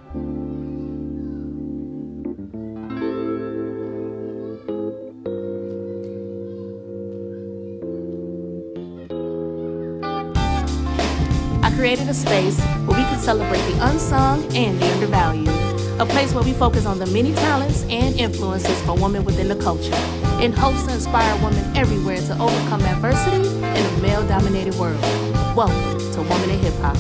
I created a space where we can celebrate the unsung and the undervalued. A place where we focus on the many talents and influences for women within the culture, in hopes to inspire women everywhere to overcome adversity in a male-dominated world. Welcome to Woman in Hip Hop.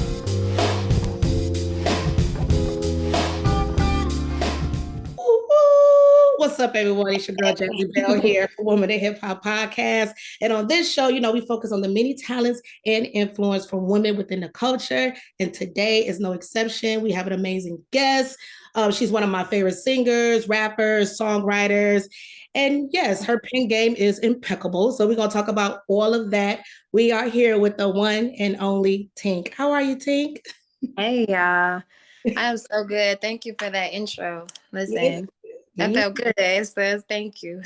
What's up, everyone? It's your girl, Jazzie Belle here for Woman in Hip Hop Podcast. And on this show, we focus on the many talents and influence from women within the culture. And today is no exception. We have an amazing guest. She's one of my favorite singers, rappers, songwriters. And yes, her pen game is impeccable. So we're going to talk about all of that. We are here with the one and only Tink. How are you, Tink? Hey, y'all. I am so good. Thank you for that intro. Listen. That felt good. It says thank you.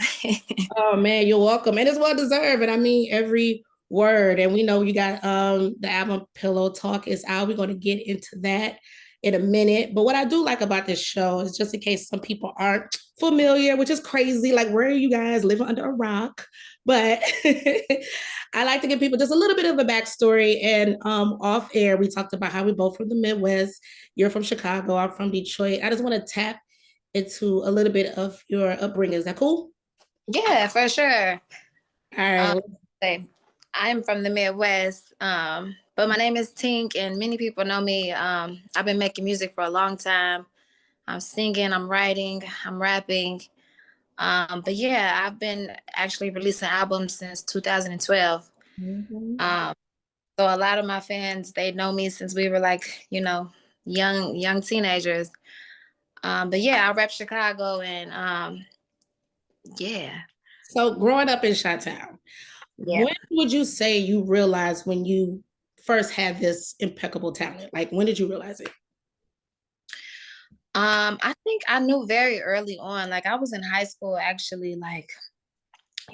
Oh man, you're welcome. And it's well deserved. And I mean every word. And we know you got the album Pillow Talk is out. We're going to get into that in a minute. But what I do like about this show is, just in case some people aren't familiar, which is crazy, like where are you guys living under a rock? But I like to give people just a little bit of a backstory. And off air, we talked about how we're both from the Midwest. You're from Chicago. I'm from Detroit. I just want to tap into a little bit of your upbringing. Is that cool? Yeah, for sure. All right. I'm from the Midwest, but my name is Tink, and many people know me. I've been making music for a long time. I'm singing, I'm writing, I'm rapping. But yeah, I've been actually releasing albums since 2012. So a lot of my fans, they know me since we were like, young teenagers. But yeah, I rep Chicago, and yeah. So growing up in Chi-Town, when would you say you realized when you first had this impeccable talent? Like, when did you realize it? I think I knew very early on. Like, I was in high school, actually, like,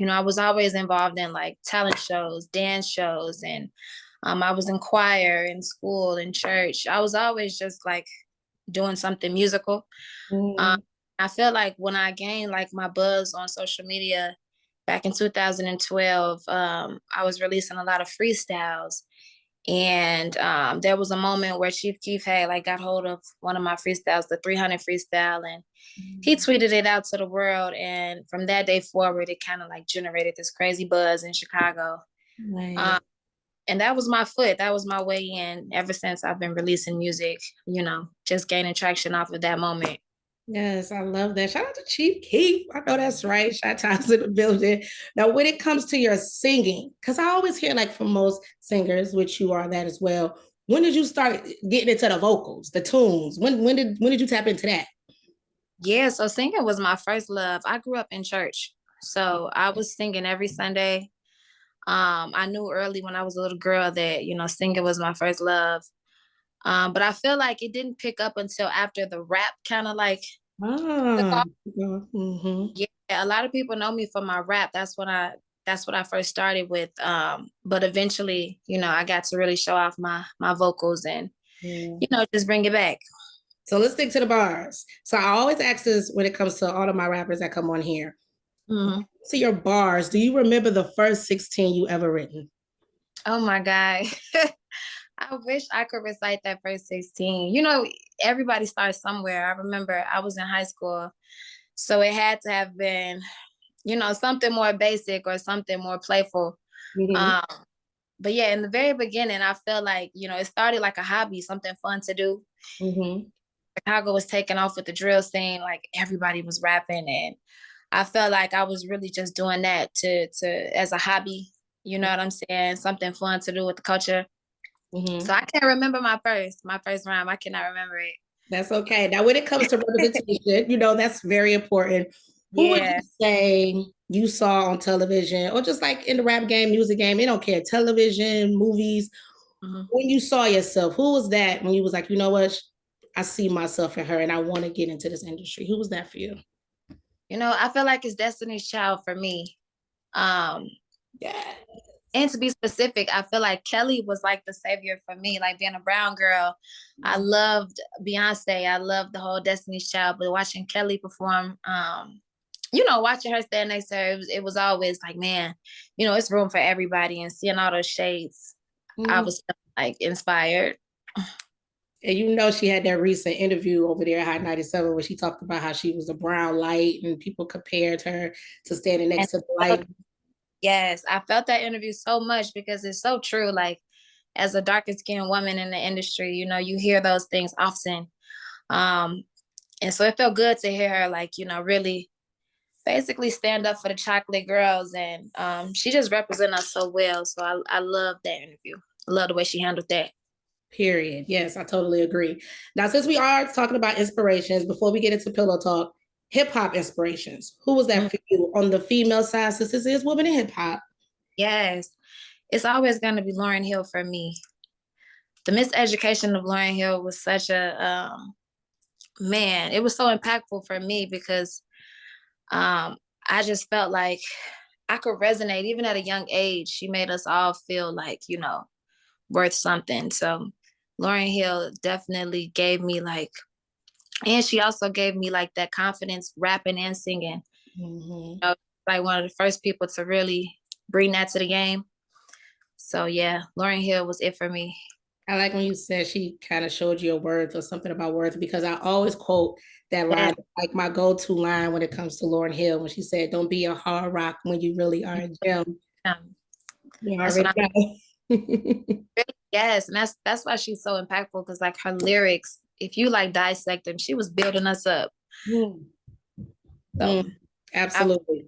I was always involved in like talent shows, dance shows, and I was in choir in school, in church. I was always just like doing something musical. I feel like when I gained like my buzz on social media back in 2012, I was releasing a lot of freestyles. And there was a moment where Chief Keef had like got hold of one of my freestyles, the 300 freestyle, and he tweeted it out to the world. And from that day forward, it kind of like generated this crazy buzz in Chicago. Right. And that was my foot. That was my way in. Ever since I've been releasing music, just gaining traction off of that moment. Yes, I love that. Shout out to Chief Keef. I know that's right. Chi-Town's in the building. Now, when it comes to your singing, because I always hear like from most singers, which you are that as well, when did you start getting into the vocals, the tunes? When did you tap into that? Yeah, so singing was my first love. I grew up in church, so I was singing every Sunday. I knew early when I was a little girl that, singing was my first love. But I feel like it didn't pick up until after the rap kind of like Yeah, a lot of people know me for my rap. That's what I first started with. But eventually, I got to really show off my vocals and just bring it back. So let's stick to the bars. So I always ask this when it comes to all of my rappers that come on here. So your bars, do you remember the first 16 you ever written? Oh my God. I wish I could recite that first 16. Everybody starts somewhere. I remember I was in high school, so it had to have been, something more basic or something more playful. But yeah, in the very beginning, I felt like, it started like a hobby, something fun to do. Chicago was taking off with the drill scene, like everybody was rapping, and I felt like I was really just doing that to as a hobby. You know what I'm saying? Something fun to do with the culture. So I can't remember my first rhyme. I cannot remember it. That's okay. Now, when it comes to representation, that's very important. Who would you say you saw on television, or just like in the rap game, music game, they don't care, television, movies, when you saw yourself, who was that when you was like, you know what, I see myself in her and I want to get into this industry? Who was that for you? I feel like it's Destiny's Child for me. Yeah. And to be specific, I feel like Kelly was like the savior for me, like being a brown girl. I loved Beyonce. I loved the whole Destiny's Child, but watching Kelly perform, watching her stand next to her, it was always like, man, it's room for everybody. And seeing all those shades, I was like inspired. And she had that recent interview over there at Hot 97 where she talked about how she was a brown light and people compared her to standing next to the light. Yes, I felt that interview so much because it's so true. Like, as a darker skinned woman in the industry, you hear those things often. And so it felt good to hear her, like, really basically stand up for the chocolate girls. And she just represented us so well. So I love that interview. I love the way she handled that. Period. Yes, I totally agree. Now, since we are talking about inspirations, before we get into pillow talk, hip hop inspirations. Who was that for you on the female side, since this is women in hip hop? Yes, it's always going to be Lauryn Hill for me. The miseducation of Lauryn Hill was such a, it was so impactful for me because I just felt like I could resonate even at a young age. She made us all feel like, worth something. So Lauryn Hill definitely gave me and she also gave me like that confidence rapping and singing. Like one of the first people to really bring that to the game. So yeah, Lauryn Hill was it for me. I like when you said she kind of showed you a worth or something about worth, because I always quote that line, like my go-to line when it comes to Lauryn Hill, when she said, "Don't be a hard rock when you really are a gem." You already know. Yes, and that's why she's so impactful, because like her lyrics, if you like dissect them, she was building us up. Absolutely.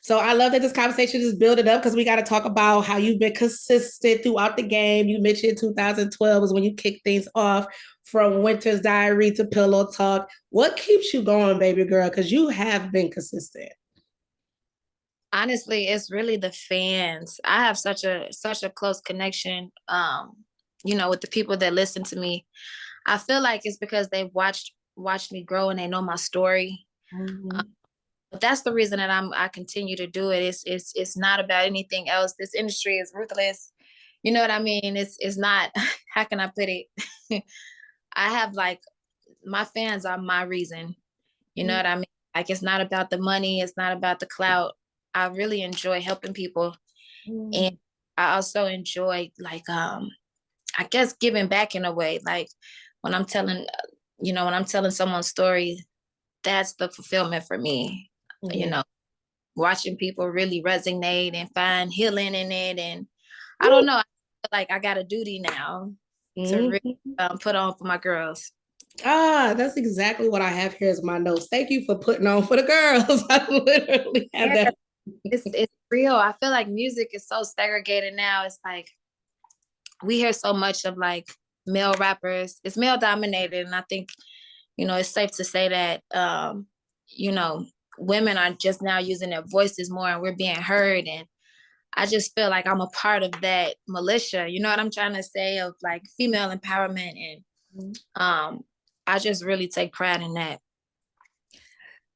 So I love that this conversation is building up, because we got to talk about how you've been consistent throughout the game. You mentioned 2012 was when you kicked things off, from Winter's Diary to Pillow Talk. What keeps you going, baby girl? Because you have been consistent. Honestly, it's really the fans. I have such a close connection, with the people that listen to me. I feel like it's because they've watched me grow and they know my story. But that's the reason that I continue to do it. It's not about anything else. This industry is ruthless. You know what I mean? It's not, how can I put it? I have like, my fans are my reason. You know what I mean? Like, it's not about the money. It's not about the clout. I really enjoy helping people. And I also enjoy I guess giving back in a way. Like when I'm telling someone's story, that's the fulfillment for me. Watching people really resonate and find healing in it. And I don't know, I feel like I got a duty now to really put on for my girls. That's exactly what I have here as my notes. Thank you for putting on for the girls. I literally have that. It's real. I feel like music is so segregated now. It's like we hear so much of like male rappers. It's male dominated, and I think it's safe to say that women are just now using their voices more, and we're being heard. And I just feel like I'm a part of that militia. You know what I'm trying to say, of like female empowerment, and I just really take pride in that.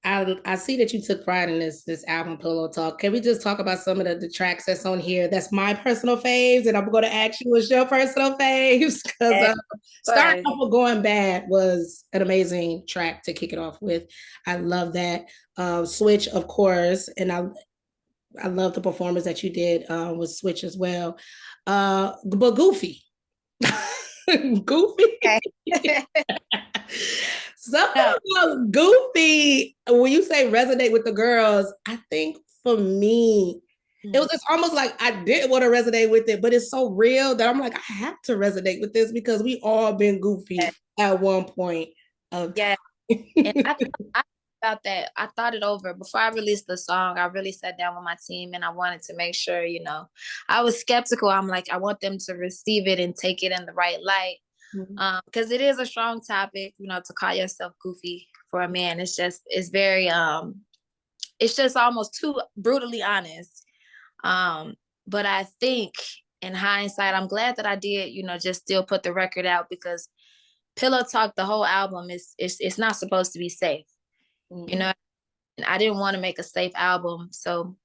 I see that you took pride in this album, Pillow Talk. Can we just talk about some of the tracks that's on here? That's my personal faves, and I'm going to ask you what's your personal faves, because starting off with Going Bad was an amazing track to kick it off with. I love that. Switch, of course, and I love the performance that you did with Switch as well. But Goofy. Goofy. Something about Goofy, when you say resonate with the girls, I think for me, it was just almost like I didn't want to resonate with it, but it's so real that I'm like, I have to resonate with this, because we all been goofy at one point of time. And I about that. I thought it over before I released the song. I really sat down with my team, and I wanted to make sure, I was skeptical. I'm like, I want them to receive it and take it in the right light. Because it is a strong topic, to call yourself goofy for a man. It's very, it's just almost too brutally honest. But I think in hindsight, I'm glad that I did, just still put the record out, because Pillow Talk, the whole album, it's not supposed to be safe. And I didn't want to make a safe album. So,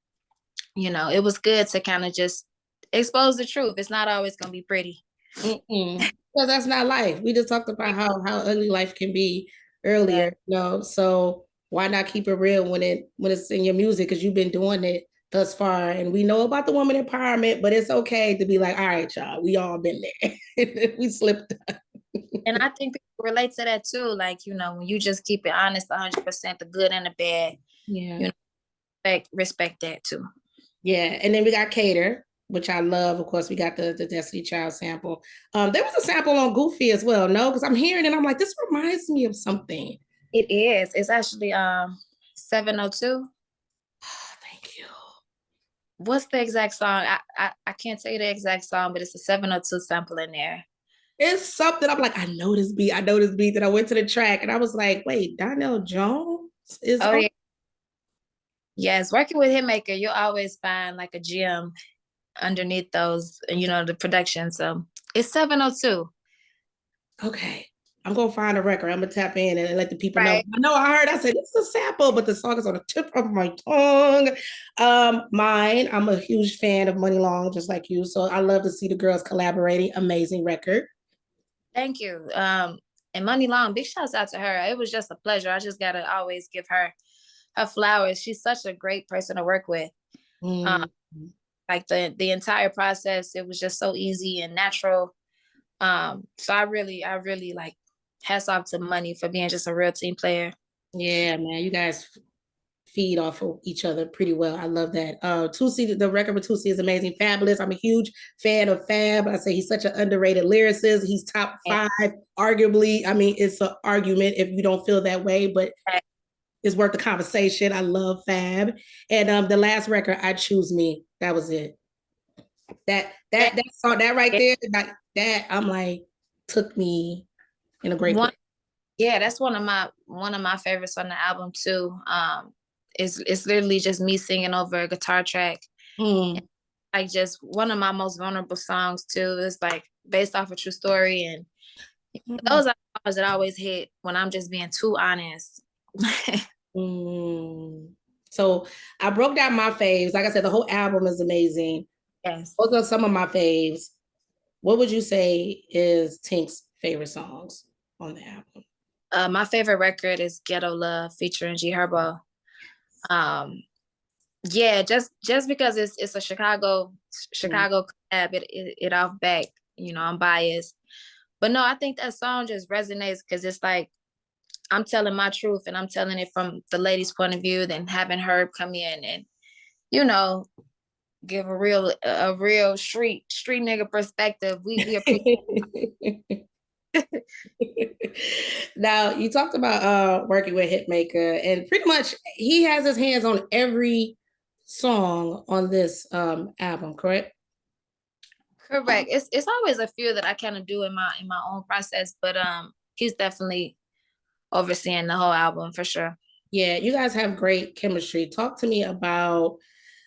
it was good to kind of just expose the truth. It's not always gonna be pretty. Because that's not life. We just talked about how ugly life can be earlier, you know. So why not keep it real when it's in your music? Because you've been doing it thus far, and we know about the woman empowerment, but it's okay to be like, all right, y'all, we all been there. We slipped up. And I think people relate to that too. Like, you know, when you just keep it honest, 100%, the good and the bad. Yeah. You know, respect that too. Yeah. And then we got Cater, which I love. Of course, we got the Destiny Child sample. There was a sample on Goofy as well, no? Because I'm hearing it, I'm like, this reminds me of something. It is. It's actually 702. Thank you. What's the exact song? I can't tell you the exact song, but it's a 702 sample in there. It's something I'm like, I know this beat. Then I went to the track and I was like, wait, Donnell Jones is Oh, yeah. Yes, working with Hitmaka, you'll always find like a gem underneath those, you know, the production. So it's 702. Okay. I'm gonna find a record. I'm gonna tap in and let the people know. Right. I know I heard, I said this is a sample, but the song is on the tip of my tongue. Mine, I'm a huge fan of Muni Long, just like you. So I love to see the girls collaborating. Amazing record. Thank you. And Muni Long, big shouts out to her. It was just a pleasure. I just gotta always give her flowers. She's such a great person to work with. Like the entire process, it was just so easy and natural. So I really like hats off to Muni for being just a real team player. Yeah, man, you guys feed off of each other pretty well. I love that. TOOSI, the record with TOOSI is amazing. Fabolous. I'm a huge fan of Fab. I say he's such an underrated lyricist. He's top 5, arguably. I mean, it's an argument if you don't feel that way, but it's worth the conversation. I love Fab. And the last record, I Choose Me. That was it. That song, that right there, that I'm like, took me in a great place. Yeah, that's one of my favorites on the album too. It's literally just me singing over a guitar track. Like just one of my most vulnerable songs too. It's like based off a true story, and those are songs that always hit when I'm just being too honest. So I broke down my faves. Like I said, the whole album is amazing. Yes. Those are some of my faves. What would you say is Tink's favorite songs on the album? My favorite record is Ghetto Love featuring Herbo. Yeah, just because it's a Chicago collab, it off back, you know, I'm biased. But no, I think that song just resonates because it's like I'm telling my truth and I'm telling it from the lady's point of view, then having Herb come in and, you know, give a real street nigga perspective. We appreciate. Now you talked about working with Hitmaka, and pretty much he has his hands on every song on this album, correct? Correct. It's always a few that I kind of do in my own process, but he's definitely overseeing the whole album for sure. Yeah, you guys have great chemistry. Talk to me about,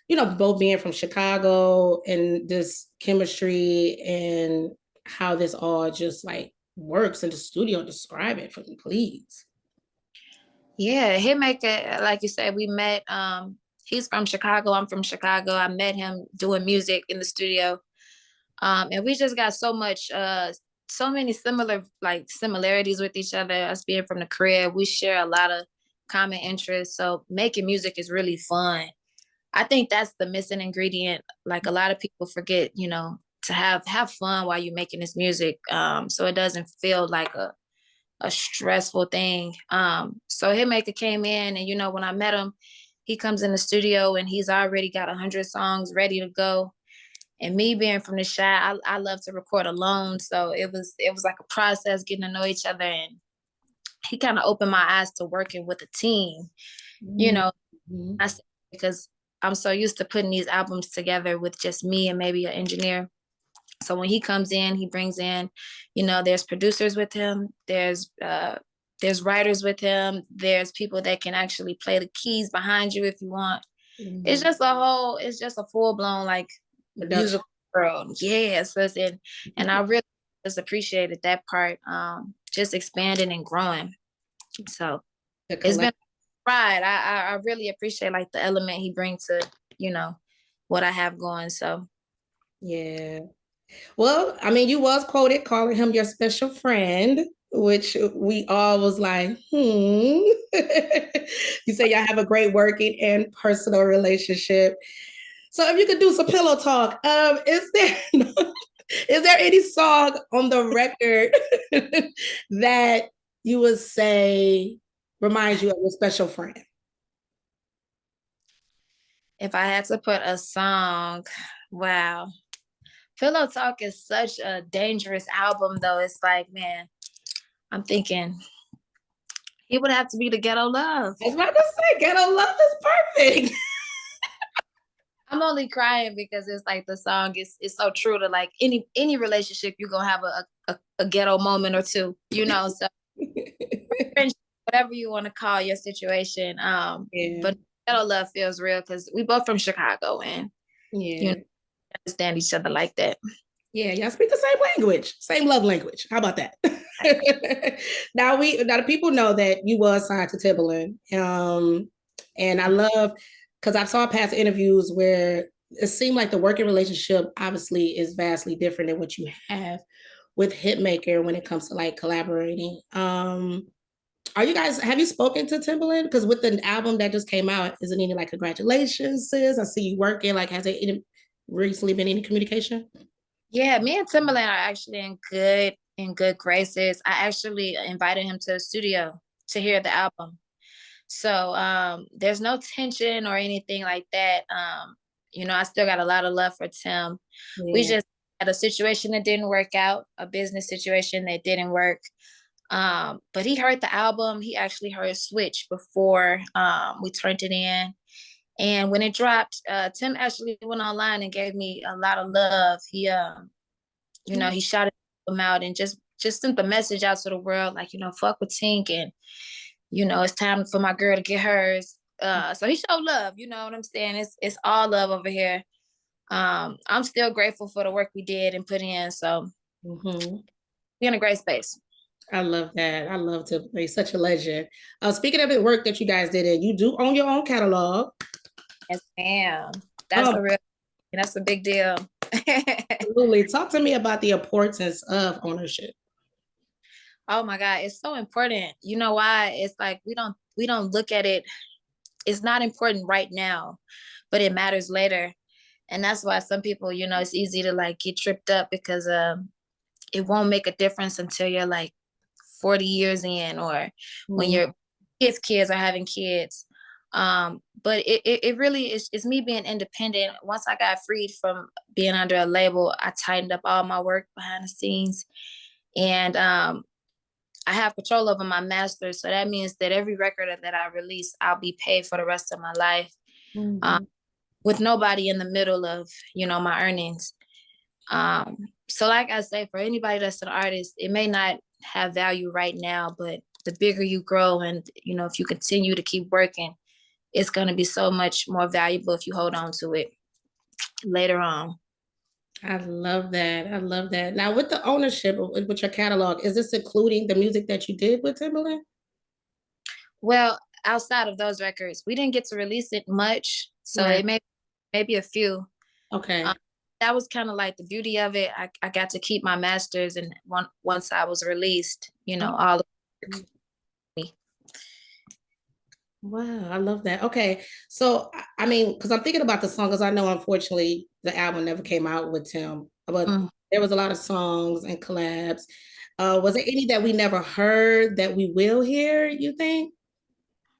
you know, both being from Chicago and this chemistry and how this all just like works in the studio. Describe it for me, please. Yeah, Hitmaka, like you said, we met. He's from Chicago. I'm from Chicago. I met him doing music in the studio. And we just got so many similarities with each other. Us being from the crib, we share a lot of common interests. So making music is really fun. I think that's the missing ingredient. Like a lot of people forget, you know, to have fun while you're making this music. So it doesn't feel like a stressful thing. So Hitmaka came in, and you know, when I met him, he comes in the studio and he's already got 100 songs ready to go. And me being from the Chi, I love to record alone. So it was like a process getting to know each other. And he kind of opened my eyes to working with a team, you know, because I'm so used to putting these albums together with just me and maybe an engineer. So when he comes in, he brings in, you know, there's producers with him, there's writers with him, there's people that can actually play the keys behind you if you want. It's just a full-blown like musical world. Yes, and I really just appreciated that part, just expanding and growing. So it's been a ride. I really appreciate like the element he brings to, you know, what I have going. So Yeah. Well, I mean, you was quoted calling him your special friend, which we all was like, You say y'all have a great working and personal relationship. So if you could do some pillow talk, is there is there any song on the record that you would say reminds you of your special friend? If I had to put a song, wow. Pillow Talk is such a dangerous album, though. It's like, man, I'm thinking he would have to be the Ghetto Love. I was about to say, Ghetto Love is perfect. I'm only crying because it's like the song is so true to like any relationship. You're gonna have a ghetto moment or two, you know. So whatever you want to call your situation. Yeah. But Ghetto Love feels real because we both from Chicago and you know, understand each other like that. Yeah, y'all speak the same language, same love language. How about that? Now the people know that you was signed to Timbaland. And I love because I saw past interviews where it seemed like the working relationship obviously is vastly different than what you have with Hitmaker when it comes to like collaborating. Have you spoken to Timbaland? Because with the album that just came out, isn't any like congratulations, sis? I see you working. Like, has there recently been any communication? Yeah, me and Timbaland are actually in good graces. I actually invited him to the studio to hear the album. So there's no tension or anything like that. You know, I still got a lot of love for Tim. Yeah. We just had a situation that didn't work out, a business situation that didn't work. But he heard the album. He actually heard Switch before we turned it in. And when it dropped, Tim actually went online and gave me a lot of love. He, you know, he shouted him out and just sent the message out to the world, like, you know, fuck with Tink and, you know, it's time for my girl to get hers. So he showed love, you know what I'm saying? It's all love over here. I'm still grateful for the work we did and put in. So we're in a great space. I love that. I love to be such a legend. Speaking of the work that you guys did, you do own your own catalog. Yes, ma'am. That's a big deal. Absolutely. Talk to me about the importance of ownership. Oh my God, it's so important. You know why? It's like we don't look at it. It's not important right now, but it matters later. And that's why some people, you know, it's easy to like get tripped up because it won't make a difference until you're like 40 years in or when your kids are having kids. But it really is, it's me being independent. Once I got freed from being under a label, I tightened up all my work behind the scenes. And I have control over my masters. So that means that every record that I release, I'll be paid for the rest of my life with nobody in the middle of, you know, my earnings. So like I say, for anybody that's an artist, it may not have value right now, but the bigger you grow and, you know, if you continue to keep working, it's going to be so much more valuable if you hold on to it later on. I love that. I love that. Now, with the ownership with your catalog, is this including the music that you did with Timbaland? Well, outside of those records, we didn't get to release it much. So it may be a few. Okay. That was kind of like the beauty of it. I got to keep my masters, and once I was released, you know, all of me. Wow, I love that. Okay, so I mean, because I'm thinking about the song, because I know unfortunately the album never came out with Tim, but there was a lot of songs and collabs. Was there any that we never heard that we will hear, you think?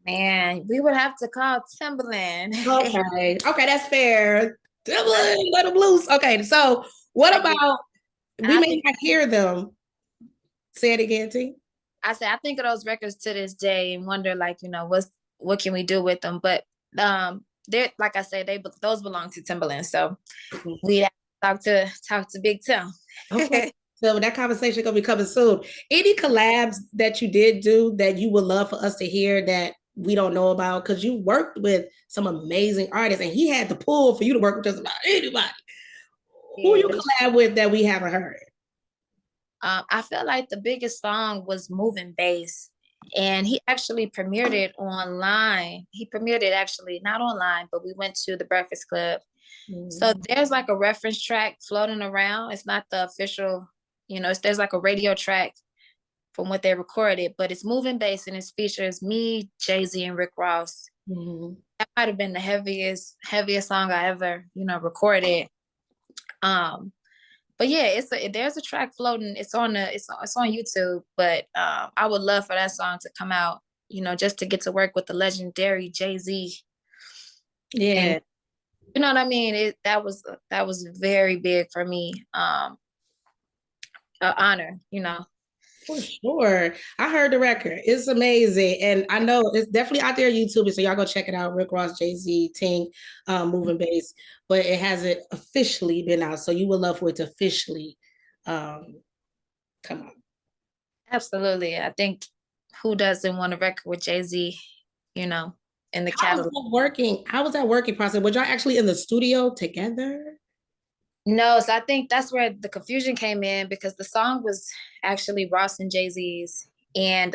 Man, we would have to call Timbaland. Okay, that's fair. Timbaland, let him loose. Okay, so what about, we may not hear them. Say it again, T. I think of those records to this day and wonder, like, you know, what can we do with them? But they're, like I said, those belong to Timbaland. So we have to talk to Big Tim. Okay. So that conversation gonna be coming soon. Any collabs that you did do that you would love for us to hear that we don't know about? Because you worked with some amazing artists and he had the pull for you to work with just about anybody. Who you collab with that we haven't heard? I feel like the biggest song was Moving Bass. And he actually premiered it online. He premiered it actually not online, but we went to the Breakfast Club So there's like a reference track floating around. It's not the official, there's like a radio track from what they recorded, but it's moving bass and it features me, Jazzie, and Rick Ross. That might have been the heaviest song I ever, recorded. But yeah, there's a track floating. It's on YouTube. But I would love for that song to come out, just to get to work with the legendary Jay-Z. Yeah. And, you know what I mean? That was very big for me. An honor, For sure. I heard the record. It's amazing. And I know it's definitely out there on YouTube. So y'all go check it out. Rick Ross, Jay-Z, Tink, Moving Bass. But it hasn't officially been out. So you would love for it to officially come out. Absolutely. I think who doesn't want a record with Jay-Z, in the catalog? How was that working process? Were y'all actually in the studio together? No, so I think that's where the confusion came in, because the song was actually Ross and Jay-Z's. And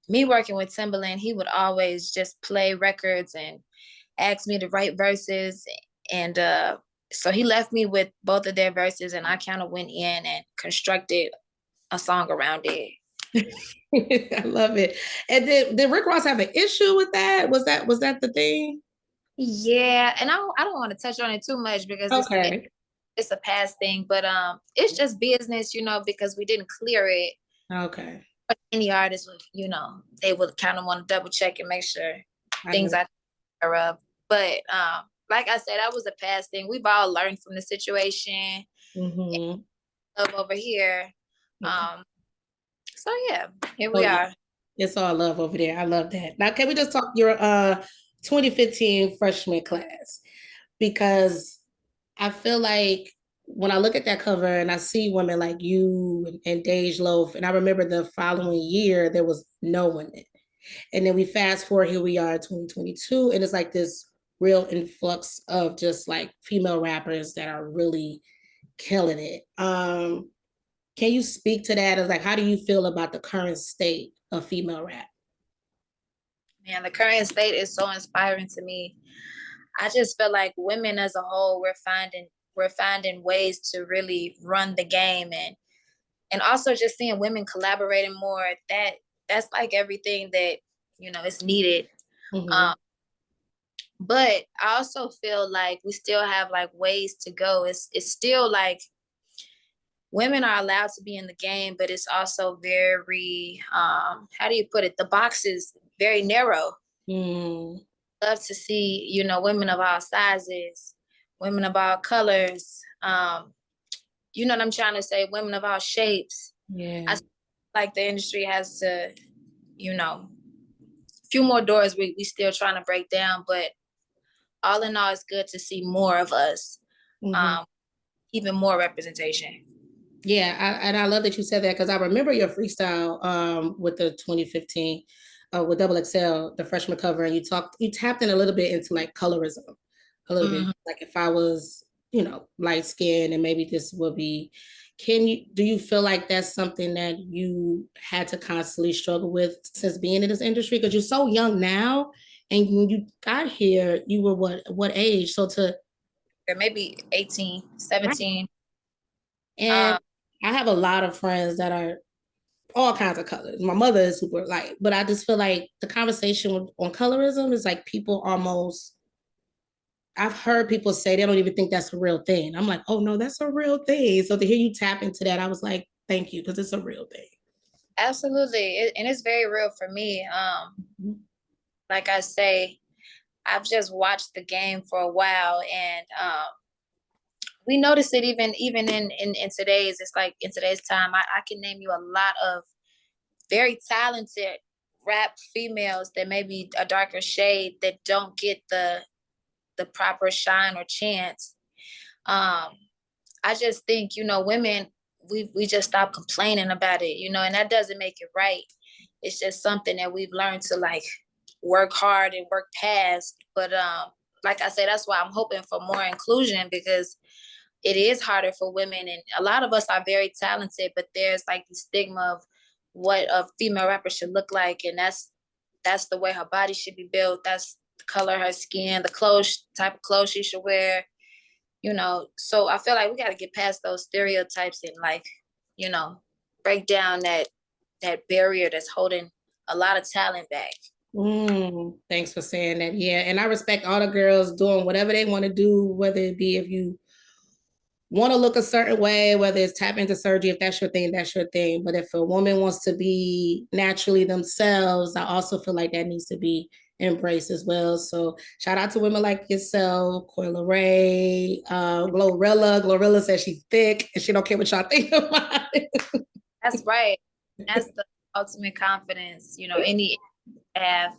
me working with Timbaland, he would always just play records and ask me to write verses. And so he left me with both of their verses, and I kind of went in and constructed a song around it. I love it. And did Rick Ross have an issue with that? Was that the thing? Yeah, and I don't want to touch on it too much because it's a past thing, but it's just business, because we didn't clear it. Okay. But any artist would, they would kind of want to double check and make sure things are aware of. But like I said, that was a past thing. We've all learned from the situation. Love over here. So yeah, here we are. It's all love over there. I love that. Now, can we just talk your 2015 freshman class? Because I feel like when I look at that cover and I see women like you and Dej Loaf, and I remember the following year, there was no one in it. And then we fast forward, here we are in 2022, and it's like this real influx of just like female rappers that are really killing it. Can you speak to that? As like, how do you feel about the current state of female rap? Man, the current state is so inspiring to me. I just feel like women as a whole, we're finding ways to really run the game, and also just seeing women collaborating more. That's like everything that is needed. But I also feel like we still have like ways to go. It's still like women are allowed to be in the game, but it's also very how do you put it? The box is very narrow. Love to see, women of all sizes, women of all colors. You know what I'm trying to say? Women of all shapes. Yeah. I feel like the industry has to, a few more doors we still trying to break down, but all in all, it's good to see more of us, even more representation. Yeah, and I love that you said that, because I remember your freestyle with the 2015 with Double XL, the freshman cover, and you tapped in a little bit into like colorism, a little bit. Like if I was, light skinned and maybe this would be, do you feel like that's something that you had to constantly struggle with since being in this industry? Because you're so young now, and when you got here, you were what age? So maybe 18, 17. And I have a lot of friends that are all kinds of colors. My mother is super light, but I just feel like the conversation on colorism is like people almost, I've heard people say they don't even think that's a real thing. I'm like, oh no, that's a real thing. So to hear you tap into that, I was like, thank you, because it's a real thing. Absolutely. And it's very real for me. Like I say, I've just watched the game for a while, and we notice it even in today's, it's like in today's time, I can name you a lot of very talented rap females that may be a darker shade that don't get the proper shine or chance. I just think, women, we just stop complaining about it, and that doesn't make it right. It's just something that we've learned to like work hard and work past. But like I said, that's why I'm hoping for more inclusion, because it is harder for women, and a lot of us are very talented, but there's like the stigma of what a female rapper should look like, and that's the way her body should be built. That's the color of her skin, the type of clothes she should wear. you know, so I feel like we got to get past those stereotypes and like, you know, break down that barrier that's holding a lot of talent back. Thanks for saying that. Yeah, and I respect all the girls doing whatever they want to do, whether it be if you want to look a certain way, whether it's tap into surgery, if that's your thing, that's your thing. But if a woman wants to be naturally themselves, I also feel like that needs to be embraced as well. So shout out to women like yourself, Coyle Ray, Glorilla. Glorilla says she's thick and she don't care what y'all think about it. That's right. That's the ultimate confidence, you know, any have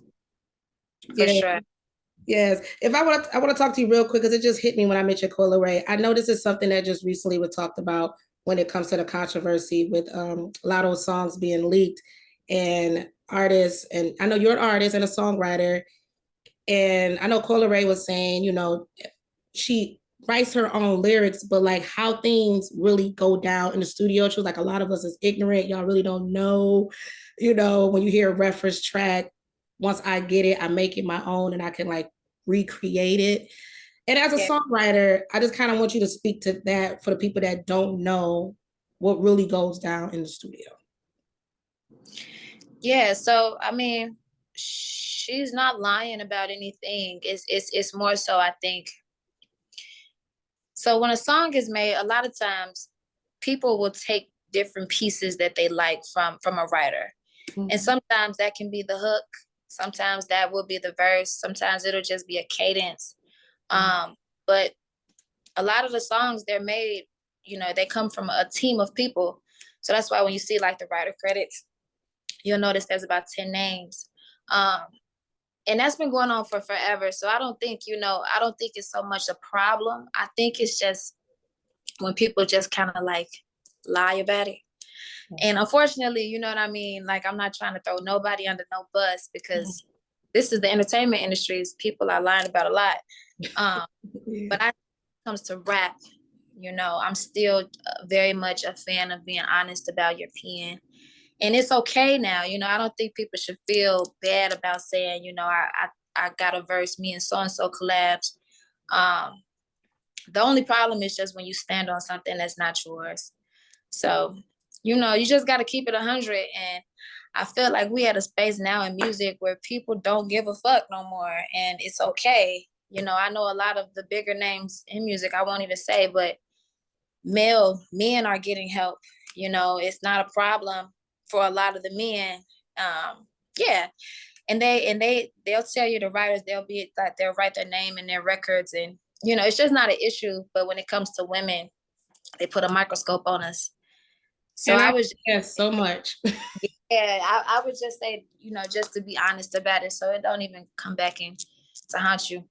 for sure. Yes. If I want to talk to you real quick because it just hit me when I mentioned Coyle Ray. I know this is something that just recently was talked about when it comes to the controversy with a lot of songs being leaked and artists. And I know you're an artist and a songwriter. And I know Coyle Ray was saying, you know, she writes her own lyrics, but like how things really go down in the studio. She was like, a lot of us is ignorant. Y'all really don't know, you know, when you hear a reference track, once I get it, I make it my own and I can like recreate it. And as a songwriter, I just kind of want you to speak to that for the people that don't know what really goes down in the studio. Yeah, so I mean, she's not lying about anything. It's more so, I think. So when a song is made, a lot of times people will take different pieces that they like from a writer. Mm-hmm. And sometimes that can be the hook. Sometimes that will be the verse. Sometimes it'll just be a cadence. But a lot of the songs they're made, you know, they come from a team of people. So that's why when you see like the writer credits, you'll notice there's about 10 names. And that's been going on for forever. So I don't think, you know, I don't think it's so much a problem. I think it's just when people just kind of like lie about it. And unfortunately, you know what I mean? Like, I'm not trying to throw nobody under no bus because this is the entertainment industry. People are lying about a lot. But when it comes to rap, you know, I'm still very much a fan of being honest about your pen. And it's okay now. You know, I don't think people should feel bad about saying, you know, I got a verse, me and so-and-so collabs. The only problem is just when you stand on something that's not yours. So, you know, you just got to keep it 100. And I feel like we at a space now in music where people don't give a fuck no more. And it's okay. You know, I know a lot of the bigger names in music, I won't even say, but men are getting help. You know, it's not a problem for a lot of the men. And they'll tell you, the writers, they'll write their name in their records. And, you know, it's just not an issue. But when it comes to women, they put a microscope on us. So I was so much. Yeah, I would just say, you know, just to be honest about it, so it don't even come back in to haunt you.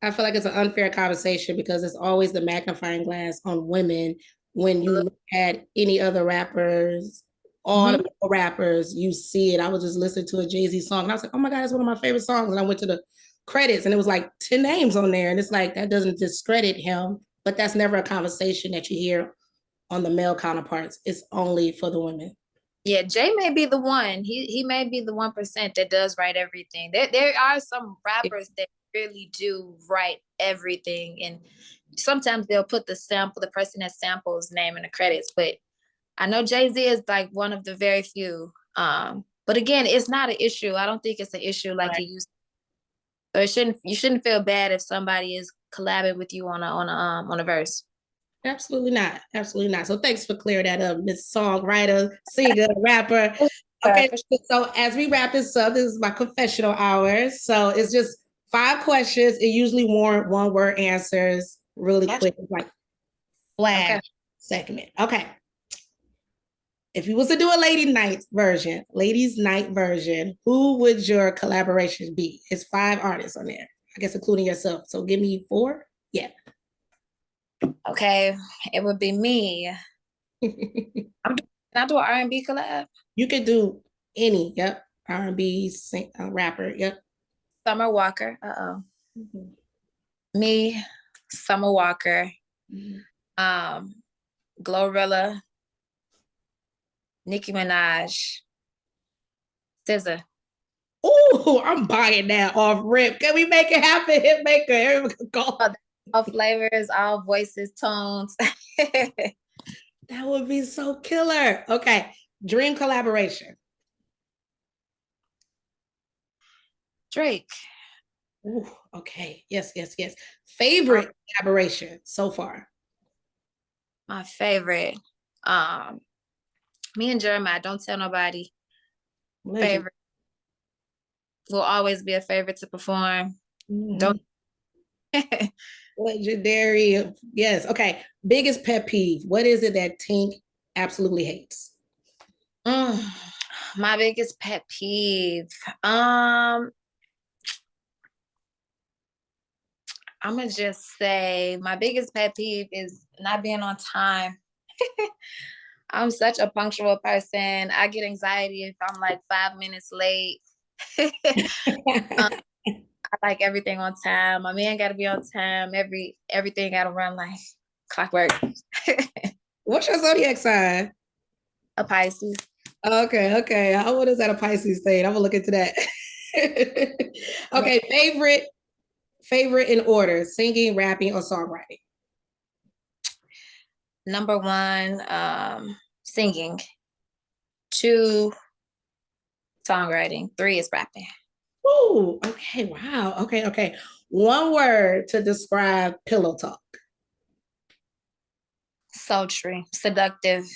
I feel like it's an unfair conversation because it's always the magnifying glass on women when you look at any other rappers, all the rappers, you see it. I was just listening to a Jazzie song and I was like, oh my God, it's one of my favorite songs. And I went to the credits and it was like 10 names on there. And it's like, that doesn't discredit him, but that's never a conversation that you hear on the male counterparts. It's only for the women. Yeah, Jay may be the one. He may be the 1% that does write everything. There are some rappers that really do write everything, and sometimes they'll put the person that samples name in the credits. But I know Jay-Z is like one of the very few. But again, it's not an issue. I don't think it's an issue like it used to. So you shouldn't feel bad if somebody is collabing with you on a verse. Absolutely not. Absolutely not. So thanks for clearing that up, Miss Songwriter, singer, rapper. Okay, so as we wrap this up, this is my confessional hour. So it's just 5 questions. It usually warrant 1-word answers really quick, like flash segment. Okay. If you was to do a ladies' night version, who would your collaboration be? It's 5 artists on there, I guess, including yourself. So give me 4. Yeah. Okay, it would be me. Can I do an R&B collab? You could do any. Yep. R&B rapper. Yep. Summer Walker. Me, Summer Walker. Glorilla. Nicki Minaj. SZA. Ooh, I'm buying that off rip. Can we make it happen, Hitmaka? Go. All flavors, all voices, tones. That would be so killer. Okay. Dream collaboration. Drake. Ooh, okay. Yes, yes, yes. Favorite collaboration so far? My favorite. Me and Jeremiah, don't tell nobody. Legend. Favorite. Will always be a favorite to perform. Mhm. Don't. Legendary. Yes. Okay. Biggest pet peeve. What is it that Tink absolutely hates? My biggest pet peeve. I'm gonna just say my biggest pet peeve is not being on time. I'm such a punctual person. I get anxiety if I'm like 5 minutes late. I like everything on time. My man gotta be on time. Everything gotta run like clockwork. What's your zodiac sign? A Pisces. Okay, okay. What is that a Pisces thing? I'm gonna look into that. Okay, favorite in order: singing, rapping, or songwriting? Number one, singing. 2, songwriting. 3 is rapping. Ooh, okay, wow. Okay, okay. One word to describe pillow talk. Sultry, seductive.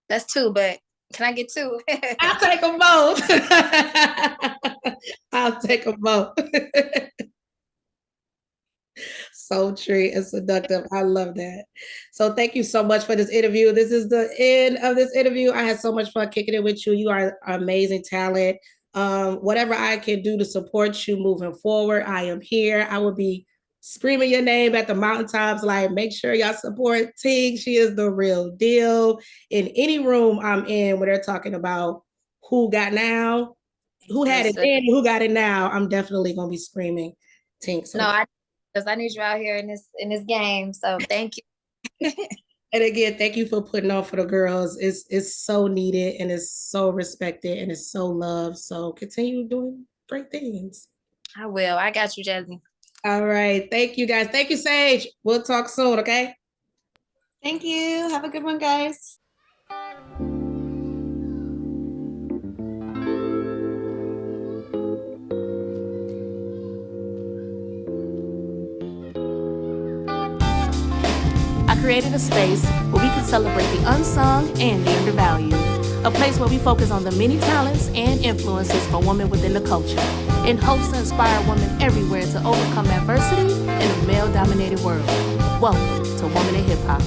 That's 2, but can I get 2? I'll take them both. I'll take them both. Sultry and seductive. I love that. So thank you so much for this interview. This is the end of this interview. I had so much fun kicking it with you. You are amazing talent. Whatever I can do to support you moving forward, I am here. I will be screaming your name at the mountaintops. Like, make sure y'all support Tink. She is the real deal. In any room I'm in where they're talking about who got now, who had it then, who got it now, I'm definitely gonna be screaming Tink. So no, because I need you out here in this game. So thank you. and again, thank you for putting on for the girls. It's so needed and it's so respected and it's so loved. So continue doing great things. I will. I got you, Jazzie. All right. Thank you, guys. Thank you, Sage. We'll talk soon, okay? Thank you. Have a good one, guys. I created a space where we can celebrate the unsung and the undervalued. A place where we focus on the many talents and influences for women within the culture, in hopes to inspire women everywhere to overcome adversity in a male-dominated world. Welcome to Woman in Hip Hop.